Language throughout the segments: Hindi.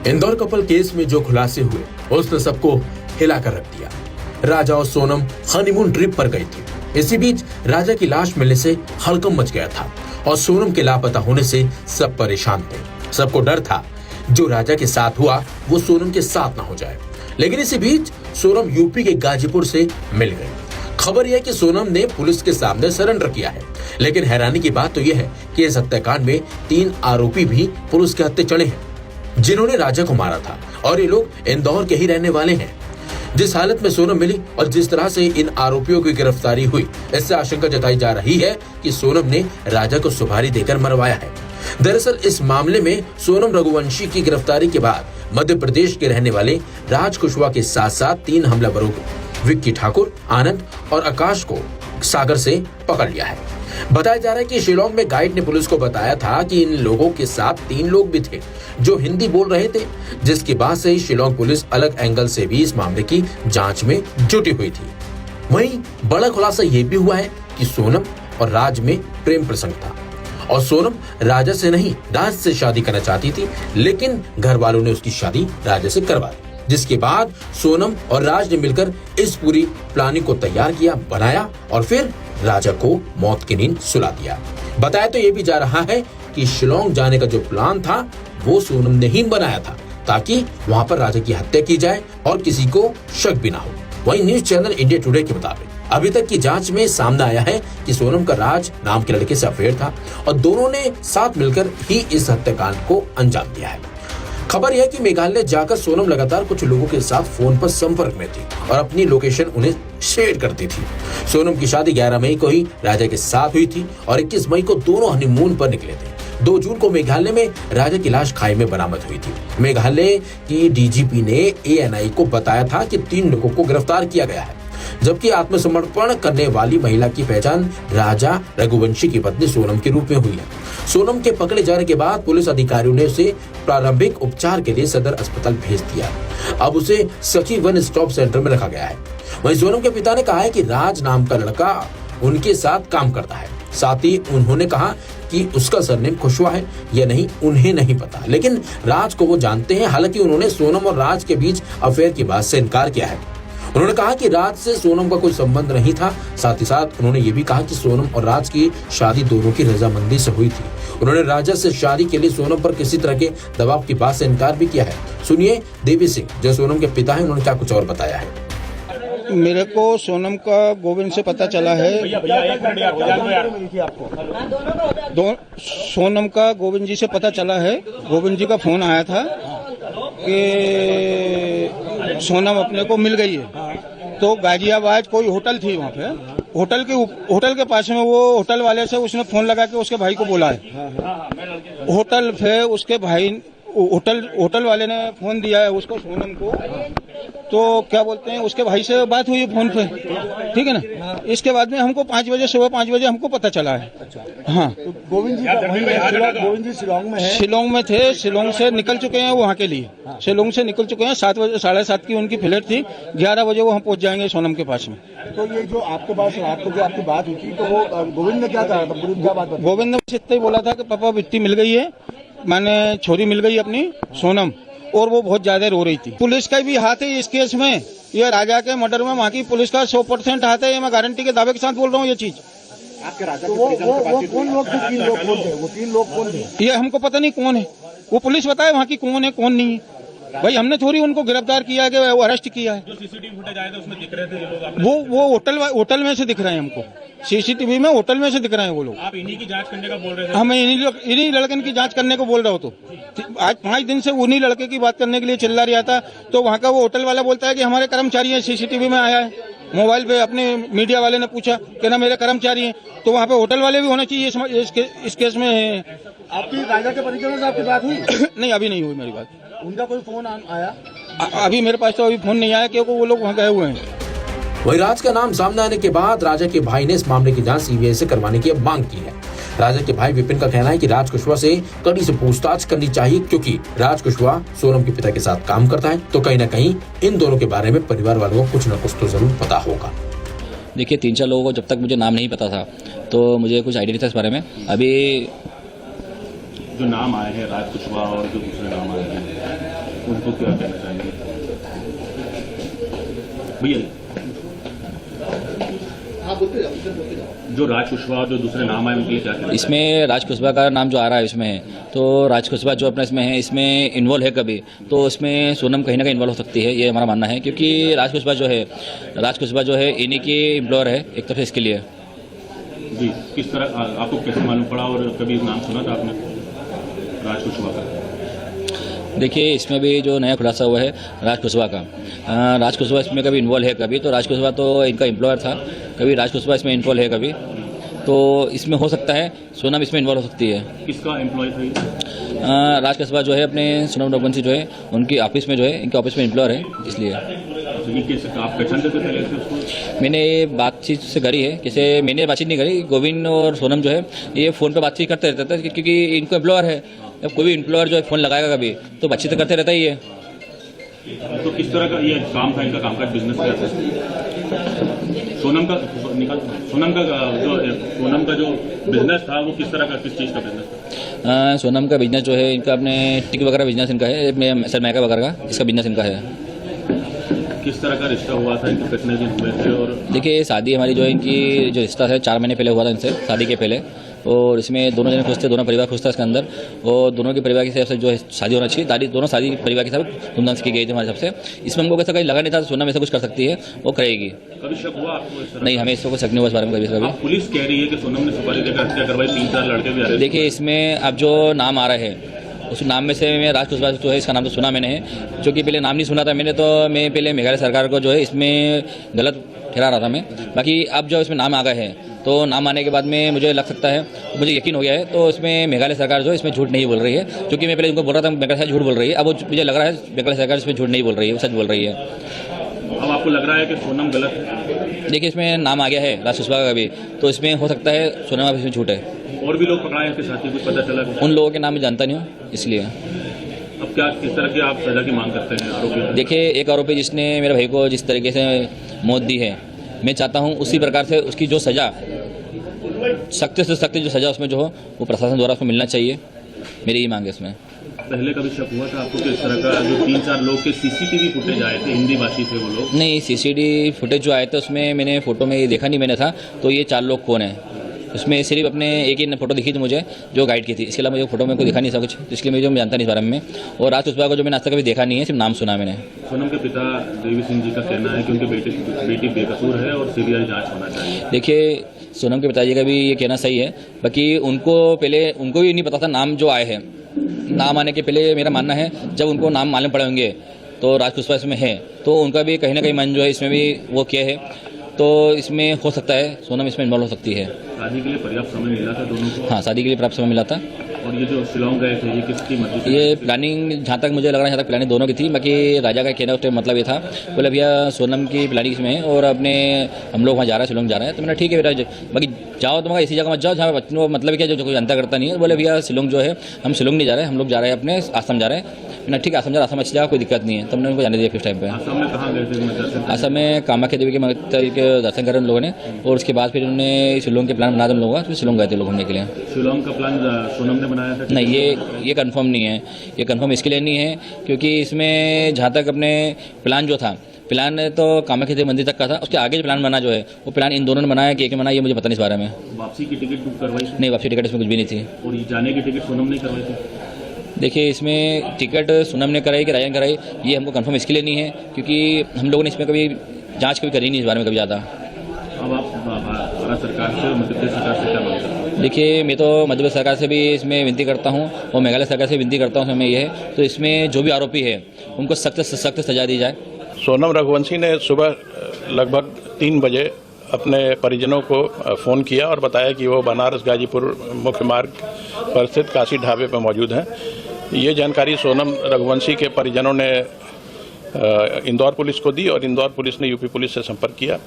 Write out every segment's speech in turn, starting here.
इंदौर कपल केस में जो खुलासे हुए उसने सबको हिला कर रख दिया। राजा और सोनम हनीमून ट्रिप पर गए थे। इसी बीच राजा की लाश मिलने से हड़कंप मच गया था और सोनम के लापता होने से सब परेशान थे। सबको डर था जो राजा के साथ हुआ वो सोनम के साथ ना हो जाए। लेकिन इसी बीच सोनम यूपी के गाजीपुर से मिल गई। खबर यह कि सोनम ने पुलिस के सामने सरेंडर किया है। लेकिन हैरानी की बात तो यह है कि इस हत्याकांड में 3 आरोपी भी पुलिस के हत्थे चढ़े हैं जिन्होंने राजा को मारा था और ये लोग इंदौर के ही रहने वाले हैं। जिस हालत में सोनम मिली और जिस तरह से इन आरोपियों की गिरफ्तारी हुई, इससे आशंका जताई जा रही है कि सोनम ने राजा को सुपारी देकर मरवाया है। दरअसल इस मामले में सोनम रघुवंशी की गिरफ्तारी के बाद मध्य प्रदेश के रहने वाले राज कुशवाहा के साथ साथ 3 हमलावरों को विक्की ठाकुर, आनंद और आकाश को सागर से पकड़ लिया है। बताया जा रहा है कि शिलोंग में गाइड ने पुलिस को बताया था कि इन लोगों के साथ 3 लोग भी थे जो हिंदी बोल रहे थे, जिसके बाद से ही शिलोंग पुलिस अलग एंगल से भी इस मामले की जांच में जुटी हुई थी। वहीं बड़ा खुलासा ये भी हुआ है कि सोनम और राज में प्रेम प्रसंग था और सोनम राजा से नहीं राज से शादी करना चाहती थी, लेकिन घर वालों ने उसकी शादी राजा से करवा दी। जिसके बाद सोनम और राज ने मिलकर इस पूरी प्लानिंग को तैयार किया, बनाया और फिर राजा को मौत की नींद सुला दिया। बताया तो ये भी जा रहा है कि शिलोंग जाने का जो प्लान था वो सोनम ने ही बनाया था ताकि वहां पर राजा की हत्या की जाए और किसी को शक भी ना हो। वहीं न्यूज चैनल इंडिया टुडे के मुताबिक अभी तक की जांच में सामने आया है कि सोनम का राज नाम के लड़के से अफेयर था और दोनों ने साथ मिलकर ही इस हत्याकांड को अंजाम दिया है। खबर यह कि मेघालय जाकर सोनम लगातार कुछ लोगों के साथ फोन पर संपर्क में थी और अपनी लोकेशन उन्हें शेयर करती थी। सोनम की शादी 11 मई को ही राजा के साथ हुई थी और 21 मई को दोनों हनीमून पर निकले थे। 2 जून को मेघालय में राजा की लाश खाई में बरामद हुई थी। मेघालय की डीजीपी ने ANI को बताया था कि 3 लोगों को गिरफ्तार किया गया है, जबकि आत्मसमर्पण करने वाली महिला की पहचान राजा रघुवंशी की पत्नी सोनम के रूप में हुई है। सोनम के पकड़े जाने के बाद पुलिस अधिकारियों ने उसे प्रारंभिक उपचार के लिए सदर अस्पताल भेज दिया। अब उसे सखी वन स्टॉप सेंटर में रखा गया है। वहीं सोनम के पिता ने कहा है कि राज नाम का लड़का उनके साथ काम करता है। साथ ही उन्होंने कहा कि उसका सरनेम कुशवाहा है या नहीं उन्हें नहीं पता, लेकिन राज को वो जानते हैं। हालांकि उन्होंने सोनम और राज के बीच अफेयर की बात से इनकार किया है। उन्होंने कहा कि राज से सोनम का कोई संबंध नहीं था। साथ ही साथ उन्होंने ये भी कहा कि सोनम और राज की शादी दोनों की रजामंदी से हुई थी। उन्होंने राजा से शादी के लिए सोनम पर किसी तरह के दबाव की बात से इनकार भी किया है। सुनिए देवी सिंह जो सोनम के पिता हैं, उन्होंने क्या कुछ और बताया है। मेरे को सोनम का गोविंद से पता चला है। सोनम का गोविंद जी से पता चला है। गोविंद जी का फोन आया था कि सोनम अपने को मिल गई है। तो गाजियाबाद कोई होटल थी, वहाँ पे होटल के पास में वो होटल वाले से उसने फोन लगा के उसके भाई को बोला है। होटल पे उसके भाई होटल वाले ने फोन दिया है उसको, सोनम को। तो क्या बोलते हैं, उसके भाई से बात हुई फोन पे, ठीक है ना। इसके बाद में हमको 5 बजे, सुबह 5 बजे हमको पता चला है। हाँ, तो गोविंद जी शिलोंग में है। शिलोंग में थे, शिलोंग से निकल चुके हैं वहाँ के लिए। शिलोंग से निकल चुके हैं। 7 बजे, 7:30 की उनकी फ्लाइट थी। 11 बजे वो हम पहुँच जाएंगे सोनम के पास में। तो ये जो आपके पास रात को जो आपकी बात हुई थी, तो वो गोविंद ने क्या कहा था? क्या बात? गोविंद ने इतना ही बोला था कि पापा बिट्टी मिल गई है, मैंने छोरी मिल गई अपनी सोनम, और वो बहुत ज्यादा रो रही थी। पुलिस का भी हाथ है इस केस में। ये राजा के मर्डर में वहाँ की पुलिस का 100% हाथ है। ये मैं गारंटी के दावे के साथ बोल रहा हूँ ये चीज। आपके राजा वो कौन लोग थे? 3 लोग कौन थे? वो 3 लोग कौन थे? ये हमको पता नहीं कौन है। वो पुलिस बताए वहाँ की कौन है कौन नहीं है। भाई हमने थोड़ी उनको गिरफ्तार किया कि वो अरेस्ट किया है। जो सीसीटीवी फुटेज आया था उसमें दिख रहे थे ये लोग। वो होटल में से दिख रहे हैं हमको। सीसीटीवी में होटल में से दिख रहे हैं वो लोग। आप इन्हीं की जांच करने का बोल रहे थे? हमें इन्हीं लड़कन की जांच करने को बोल रहा हो। तो आज 5 दिन से उन्हीं लड़के की बात करने के लिए चिल्ला रहा था। तो वहाँ का वो होटल वाला बोलता है कि हमारे कर्मचारी है, सीसीटीवी में आया है। मोबाइल पे अपने मीडिया वाले ने पूछा कि ना मेरे कर्मचारी हैं। तो वहाँ पे होटल वाले भी होने चाहिए इस केस में। आपकी राजा के परिजनों से आपकी बात हुई? नहीं, अभी नहीं हुई मेरी बात। उनका कोई फोन आया? अभी मेरे पास तो अभी फोन नहीं आया क्योंकि वो लोग वहाँ गए हुए हैं। वही राज का नाम सामने आने के बाद राजा के भाई ने इस मामले की जांच CBI से करवाने की मांग की है। राजा के भाई विपिन का कहना है कि राज कुशवाहा से कड़ी से पूछताछ करनी चाहिए, क्योंकि राज कुशवाहा सोनम के पिता के साथ काम करता है। तो कहीं ना कहीं इन दोनों के बारे में परिवार वालों को कुछ न कुछ तो जरूर पता होगा। देखिए 3-4 लोगों को जब तक मुझे नाम नहीं पता था तो मुझे कुछ आइडिया नहीं था इस बारे में। अभी जो नाम आए हैं राज कुशवाहा और जो दूसरे नाम आए हैं उनको क्या कहना चाहेंगे भैया? जो राज कुशवाहा जो दूसरे नाम आए उनके लिए क्या कहना चाहेंगे? इसमें राज कुशवाहा का नाम जो आ रहा है इसमें, तो राज कुशवाहा जो अपना इसमें है, इसमें इन्वॉल्व है कभी, तो इसमें सोनम कहीं ना कहीं इन्वॉल्व हो सकती है, ये हमारा मानना है। क्योंकि राज कुशवाहा जो है इन्हीं की एम्प्लॉयर है एक तरफ से इसके लिए। जी, किस तरह आपको कैसे मालूम पड़ा और कभी नाम सुना था आपने राज कुशवाहा का? देखिए, इसमें भी जो नया खुलासा हुआ है राज कुशवाहा का, राज कुशवाहा इसमें कभी इन्वॉल्व है कभी, तो राज कुशवाहा तो इनका एम्प्लॉयर था, कभी राज कुशवाहा इसमें इन्वॉल्व है कभी, तो इसमें हो सकता है सोनम इसमें इन्वॉल्व हो सकती है। किसका एम्प्लॉय था ये? राज कुशवाहा जो है अपने सोनम रघुवंशी जो है उनकी ऑफिस में जो है, इनके ऑफिस में एम्प्लॉयर है इसलिए। आप पहचान करते पहले से उसको? मैंने ये बातचीत से करी है, किसे मैंने बातचीत नहीं करी, गोविंद और सोनम जो है ये फ़ोन पे बातचीत करते रहते थे, क्योंकि इनको एम्प्लॉयर है। जब कोई भी एम्प्लॉयर जो है फ़ोन लगाएगा कभी तो बातचीत तो करते रहता ही है। तो किस तरह का ये काम था इनका, कामकाज बिजनेस क्या था? सोनम का जो बिजनेस था वो किस तरह का, किस चीज़ का बिजनेस था? सोनम का बिजनेस जो है इनका अपने टिक वगैरह बिजनेस इनका है, सरमाइका वगैरह का इसका बिजनेस इनका है। किस तरह का रिश्ता हुआ था, इनके कितने दिन हुए थे? और देखिए, शादी हमारी जो है इनकी जो रिश्ता है 4 महीने पहले हुआ था इनसे, शादी के पहले, और इसमें दोनों जने खुश थे, दोनों परिवार खुश था इसके अंदर, और दोनों के परिवार के हिसाब से जो है शादी होना चाहिए, दोनों शादी परिवार के हिसाब से धूमधाम से की गई थी हमारे हिसाब से। इसमें हमको कैसा कहीं लगा नहीं था सोनम ऐसा कुछ कर सकती है, वो करेगी। कभी शक हुआ आपको इस तरह? नहीं, हमें इसको शक नहीं हुआ इस बारे में कभी। पुलिस कह रही है कि सोनम ने सुपारी देकर हत्या करवाई, 3-4 लड़के भी आ रहे। देखिए, इसमें अब जो नाम आ रहे हैं उस नाम में से मैं राज कुशवाहा जो है इसका नाम तो सुना मैंने है, जो कि पहले नाम नहीं सुना था मैंने, तो मैं पहले मेघालय सरकार को जो है इसमें गलत ठहरा रहा था मैं। बाकी अब जो इसमें नाम आ गए हैं तो नाम आने के बाद में मुझे लग सकता है, मुझे यकीन हो गया है, तो इसमें मेघालय सरकार जो है इसमें झूठ नहीं बोल रही है, क्योंकि मैं पहले उनको बोल रहा था मेघालय सरकार झूठ बोल रही है, अब मुझे लग रहा है मेघालय सरकार इसमें झूठ नहीं बोल रही है, सच बोल रही है। अब आपको लग रहा है कि सोनम गलत है? देखिए, इसमें नाम आ गया है राज कुशवाहा का भी, तो इसमें हो सकता है सोनम अब इसमें झूठ है। और भी लोग पकड़ाए हैं साथ ही, कुछ पता चला? उन लोगों के नाम मैं जानता नहीं हूँ इसलिए। अब क्या, किस तरह की आप सजा की मांग करते हैं आरोपी? देखिए, एक आरोपी जिसने मेरे भाई को जिस तरीके से मौत दी है, मैं चाहता हूँ उसी प्रकार से उसकी जो सज़ा, सख्त से सख्त जो सज़ा उसमें जो हो वो प्रशासन द्वारा उसको मिलना चाहिए, मेरी ये मांग है इसमें। पहले कभी शक हुआ था आपको कि इस तरह का जो 3-4 लोग के सीसीटीवी फुटेज आए थे, हिंदी भाषी थे वो लोग? नहीं, सीसीटीवी फुटेज जो आए थे उसमें मैंने फ़ोटो में ये देखा नहीं मैंने था, तो ये 4 लोग कौन है उसमें सिर्फ अपने एक ही फोटो दिखी थी मुझे जो गाइड की थी, इसके अलावा मुझे फोटो में कोई दिखा नहीं था कुछ, इसलिए मैं जानता नहीं इस बारे में। और राज कुशवाहा को जो मैंने आज तक कभी देखा नहीं है, सिर्फ नाम सुना मैंने। सोनम के पिता देवी सिंह जी का कहना है कि उनकी बेटी बेकसूर है और सीबीआई जांच होना चाहिए। देखिए, सोनम के पिताजी का भी ये कहना सही है, बाकी उनको भी नहीं पता था नाम जो आए हैं, नाम आने के पहले मेरा मानना है जब उनको नाम मालूम पड़े होंगे तो राज कुशवाहा इसमें है, तो उनका भी कहीं ना कहीं मन जो है इसमें भी वो किया है, तो इसमें हो सकता है सोनम इसमें इन्वॉल्व हो सकती है। शादी के लिए पर्याप्त समय मिला था दोनों को? हाँ, शादी के लिए पर्याप्त समय मिला था। और ये जो शिलोंग गए थे, ये किसकी मर्जी से? ये प्लानिंग जहाँ तक मुझे लग रहा है, जहाँ तक प्लानिंग दोनों की थी, बाकी राजा का कहना उसका मतलब ये था, बोले भैया सोनम की प्लानिंग इसमें है और अपने हम लोग वहाँ जा रहे हैं, शिलोंग जा रहे हैं, तो मैंने ठीक है बेटा, बाकी जाओ तुम ऐसी जगह मत जाओ जहाँ बच्चों को मतलब क्या जो कोई जनता करता नहीं है। बोले भैया शिलोंग जो है, हम शिलोंग नहीं जा रहे हैं, हम लोग जा रहे हैं अपने आसाम जा रहे हैं। मैंने ठीक है, आसाम जा, आसाम अच्छी जगह, कोई दिक्कत नहीं है, तब मैंने उनको जाने दिया फिर टाइम पे। आसाम में कहाँ गए थे? आसाम में कामाख्या देवी के दर्शन करे उन लोगों ने, और उसके बाद फिर उन्होंने शिलोंग के प्लान बना दिया उन लोगों का, फिर शिलोंग गए थे लोग घूमने के लिए। शिलोंग का प्लान सोनम ने बनाया था? नहीं, ये कंफर्म नहीं है, ये कंफर्म इसके लिए नहीं है क्योंकि इसमें जहाँ तक अपने प्लान जो था, प्लान तो कामाख्या देवी मंदिर तक का था, उसके आगे जो प्लान बना जो है वो प्लान इन दोनों ने बनाया कि एक ने बनाया, ये मुझे पता नहीं इस बारे में। वापसी की टिकट बुक करवाई? नहीं, वापसी टिकट इसमें कुछ भी नहीं थी। और जाने की टिकट सोनम ने करवाई थी? देखिए, इसमें टिकट सोनम ने कराई कि राजन कराई, ये हमको कंफर्म इसके लिए नहीं है क्योंकि हम लोगों ने इसमें कभी जांच कभी करी नहीं इस बारे में कभी ज़्यादा। अब आप भारत सरकार से और मध्य प्रदेश सरकार से क्या मांग करते हैं? देखिए, मैं तो मध्य प्रदेश सरकार से भी इसमें विनती करता हूँ और मेघालय सरकार से विनती करता हूँ, हमें ये है तो इसमें जो भी आरोपी है उनको सख्त से सख्त सजा दी जाए। सोनम रघुवंशी ने सुबह लगभग 3 बजे अपने परिजनों को फ़ोन किया और बताया कि वो बनारस गाजीपुर मुख्य मार्ग पर स्थित काशी ढाबे पर मौजूद हैं। ये जानकारी सोनम रघुवंशी के परिजनों ने इंदौर पुलिस को दी और इंदौर पुलिस ने यूपी पुलिस से संपर्क किया।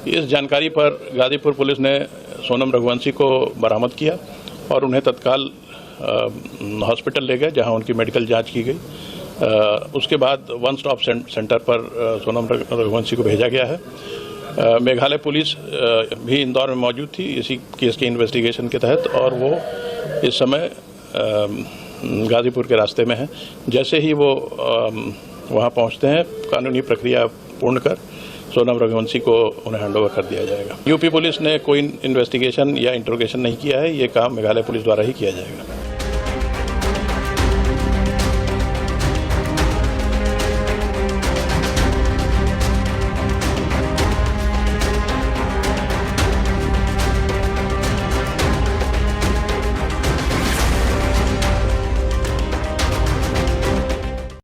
इस जानकारी पर गाजीपुर पुलिस ने सोनम रघुवंशी को बरामद किया और उन्हें तत्काल हॉस्पिटल ले गए जहां उनकी मेडिकल जांच की गई। उसके बाद वन स्टॉप सेंटर पर सोनम रघुवंशी को भेजा गया है। मेघालय पुलिस भी इंदौर में मौजूद थी इसी केस के इन्वेस्टिगेशन के तहत और वो इस समय गाजीपुर के रास्ते में है। जैसे ही वो वहाँ पहुँचते हैं, कानूनी प्रक्रिया पूर्ण कर सोनम रघुवंशी को उन्हें हैंडओवर कर दिया जाएगा। यूपी पुलिस ने कोई इन्वेस्टिगेशन या इंट्रोगेशन नहीं किया है, ये काम मेघालय पुलिस द्वारा ही किया जाएगा।